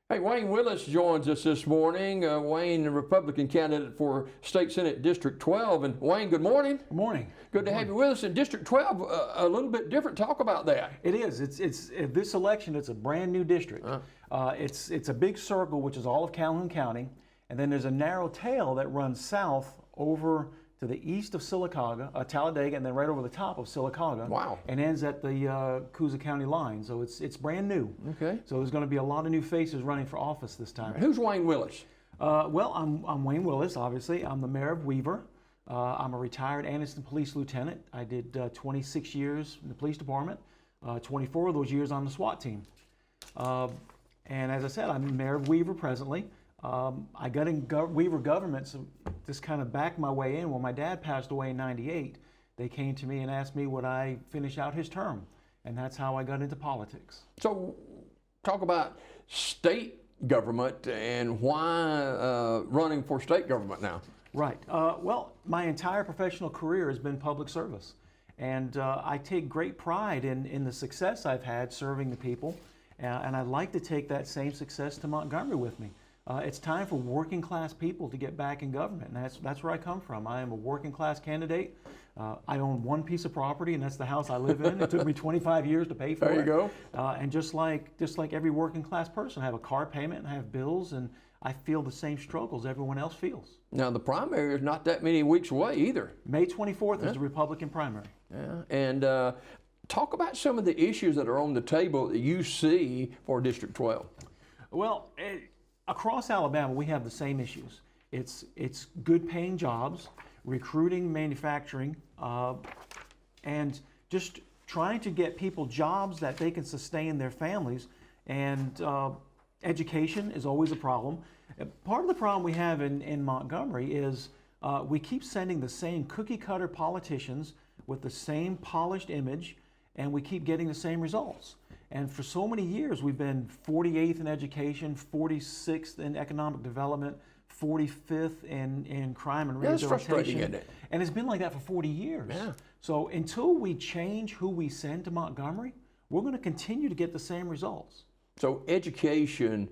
Hey, Wayne Willis joins us this morning. Wayne, the Republican candidate for State Senate District 12. And Wayne, good morning. Good morning. Good to have you with us. In District 12, a little bit different. Talk about that. It is. It's this election. It's a brand new district. It's a big circle, which is all of Calhoun County, and then there's a narrow tail that runs south over to the east of Sylacauga, Talladega, and then right over the top of Sylacauga. Wow. And ends at the Coosa County line. So it's brand new. Okay. So there's going to be a lot of new faces running for office this time. Who's Wayne Willis? Well, I'm Wayne Willis, obviously. I'm the mayor of Weaver. I'm a retired Anniston Police Lieutenant. I did 26 years in the police department, 24 of those years on the SWAT team. And as I said, I'm mayor of Weaver presently. I got in Weaver government, so just kind of backed my way in. When my dad passed away in '98, they came to me and asked me would I finish out his term. And that's how I got into politics. So talk about state government and why running for state government now. Right. Well, my entire professional career has been public service. And I take great pride in the success I've had serving the people. And I'd like to take that same success to Montgomery with me. It's time for working class people to get back in government, and that's where I come from. I am a working class candidate. I own one piece of property, and that's the house I live in. It took me 25 years to pay for it. There you go. And just like every working class person, I have a car payment and I have bills, and I feel the same struggles everyone else feels. Now, the primary is not that many weeks away either. May 24th is the Republican primary. Yeah. And talk about some of the issues that are on the table that you see for District 12. Well, across Alabama, we have the same issues. It's good paying jobs, recruiting, manufacturing, and just trying to get people jobs that they can sustain their families. And education is always a problem. Part of the problem we have in Montgomery is we keep sending the same cookie cutter politicians with the same polished image, and we keep getting the same results. And for so many years, we've been 48th in education, 46th in economic development, 45th in crime and rehabilitation. That's frustrating, isn't it? And it's been like that for 40 years. Yeah. So until we change who we send to Montgomery, we're going to continue to get the same results. So education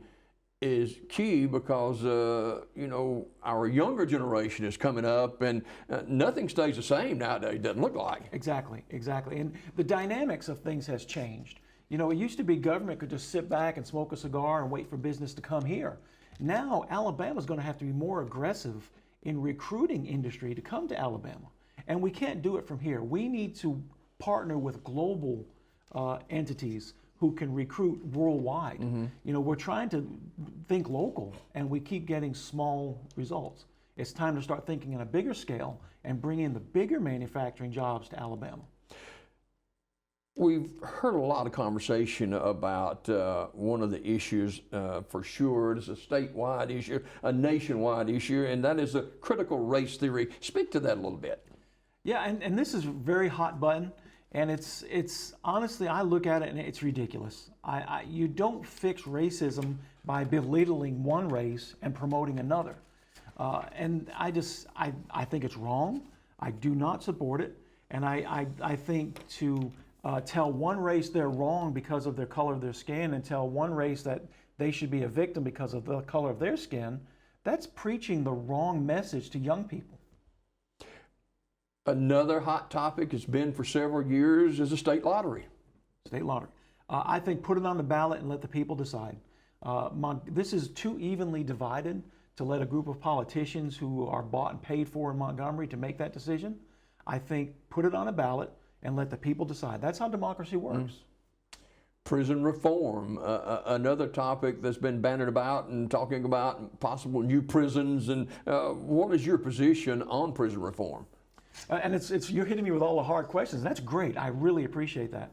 is key because, our younger generation is coming up and nothing stays the same nowadays, doesn't look like. Exactly. And the dynamics of things has changed. You know, it used to be government could just sit back and smoke a cigar and wait for business to come here. Now, Alabama's going to have to be more aggressive in recruiting industry to come to Alabama. And we can't do it from here. We need to partner with global entities who can recruit worldwide. Mm-hmm. You know, we're trying to think local and we keep getting small results. It's time to start thinking on a bigger scale and bring in the bigger manufacturing jobs to Alabama. We've heard a lot of conversation about one of the issues for sure. It's a statewide issue, a nationwide issue, and that is a critical race theory. Speak to that a little bit. Yeah, and this is a very hot button, and it's honestly, I look at it and it's ridiculous. You don't fix racism by belittling one race and promoting another. And I think it's wrong. I do not support it, and I think to tell one race they're wrong because of their color of their skin and tell one race that they should be a victim because of the color of their skin, that's preaching the wrong message to young people. Another hot topic has been for several years is a state lottery. State lottery. I think put it on the ballot and let the people decide. This is too evenly divided to let a group of politicians who are bought and paid for in Montgomery to make that decision. I think put it on a ballot and let the people decide. That's how democracy works. Prison reform, another topic that's been bandied about and talking about possible new prisons. And what is your position on prison reform? And you're hitting me with all the hard questions. That's great. I really appreciate that.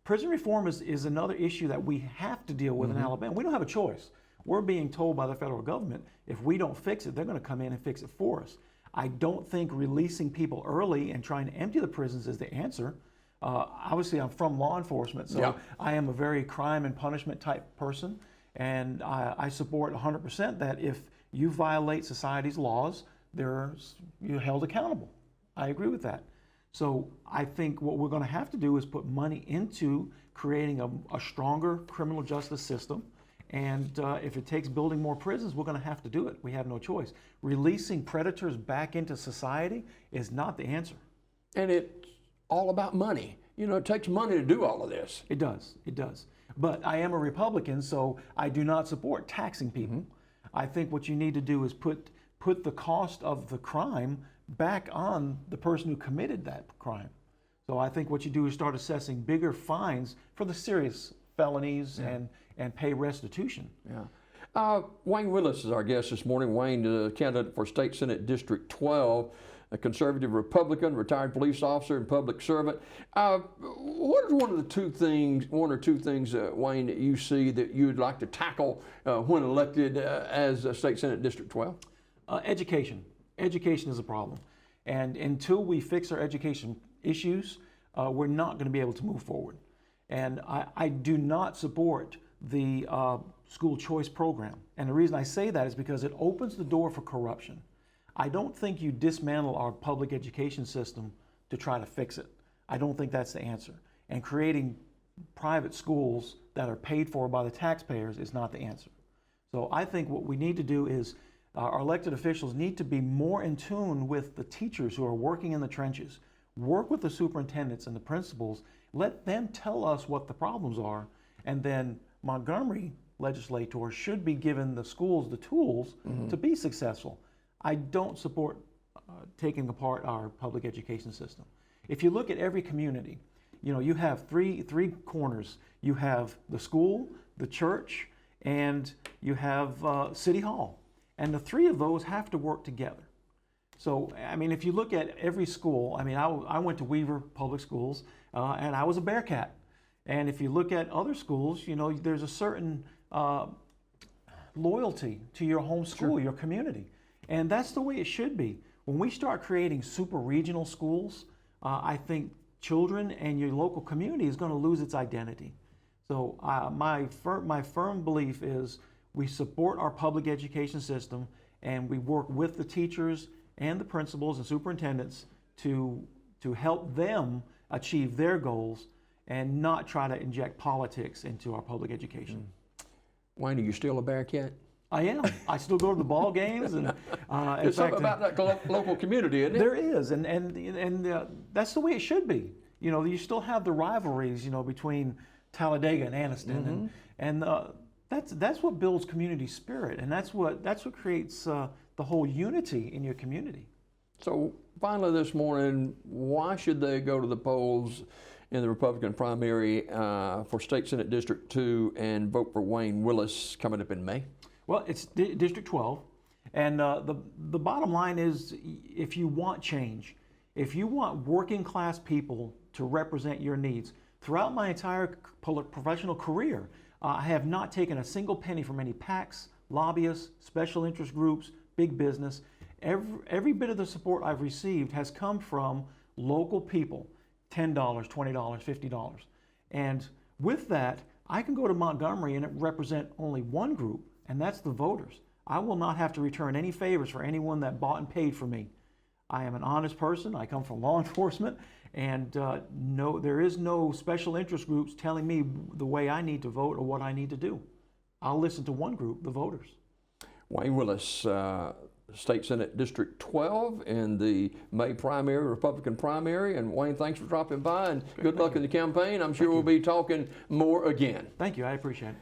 Prison reform is another issue that we have to deal with in Alabama. We don't have a choice. We're being told by the federal government, if we don't fix it, they're going to come in and fix it for us. I don't think releasing people early and trying to empty the prisons is the answer. Obviously, I'm from law enforcement, so I am a very crime and punishment type person, and I support 100% that if you violate society's laws, you're held accountable. I agree with that. So I think what we're going to have to do is put money into creating a stronger criminal justice system And if it takes building more prisons, we're going to have to do it. We have no choice. Releasing predators back into society is not the answer. And it's all about money. You know, it takes money to do all of this. It does. It does. But I am a Republican, so I do not support taxing people. I think what you need to do is put the cost of the crime back on the person who committed that crime. So I think what you do is start assessing bigger fines for the serious felonies and pay restitution. Yeah. Wayne Willis is our guest this morning. Wayne, candidate for State Senate District 12, a conservative Republican, retired police officer and public servant. What is one or two things, Wayne, that you see that you'd like to tackle when elected as a State Senate District 12? Education. Education is a problem. And until we fix our education issues, we're not going to be able to move forward. And I do not support the school choice program. And the reason I say that is because it opens the door for corruption. I don't think you dismantle our public education system to try to fix it. I don't think that's the answer. And creating private schools that are paid for by the taxpayers is not the answer. So I think what we need to do is our elected officials need to be more in tune with the teachers who are working in the trenches. Work with the superintendents and the principals. Let them tell us what the problems are, and then Montgomery legislators should be given the schools the tools to be successful. I don't support taking apart our public education system. If you look at every community, you know, you have three corners. You have the school, the church, and you have City Hall. And the three of those have to work together. So, I mean, if you look at every school, I mean, I went to Weaver Public Schools, and I was a Bearcat. And if you look at other schools, you know, there's a certain loyalty to your home school, your community. And that's the way it should be. When we start creating super regional schools, I think children and your local community is going to lose its identity. So my firm belief is we support our public education system, and we work with the teachers and the principals and superintendents to help them achieve their goals and not try to inject politics into our public education. Wayne, are you still a Bearcat? I am. I still go to the ball games, and There's something about that local community, isn't it? There is, and that's the way it should be. You know, you still have the rivalries, you know, between Talladega and Anniston, and that's what builds community spirit, and that's what creates the whole unity in your community. So finally this morning, why should they go to the polls in the Republican primary for State Senate District 2 and vote for Wayne Willis coming up in May? Well, it's District 12, and the bottom line is, if you want change, if you want working class people to represent your needs, throughout my entire professional career, I have not taken a single penny from any PACs, lobbyists, special interest groups, big business. Every bit of the support I've received has come from local people, $10, $20, $50. And with that, I can go to Montgomery and represent only one group, and that's the voters. I will not have to return any favors for anyone that bought and paid for me. I am an honest person. I come from law enforcement, and no, there is no special interest groups telling me the way I need to vote or what I need to do. I'll listen to one group, the voters. Wayne Willis, State Senate District 12 in the May primary, Republican primary. And Wayne, thanks for dropping by, and good luck in the campaign. I'm sure we'll be talking more again. Thank you. I appreciate it.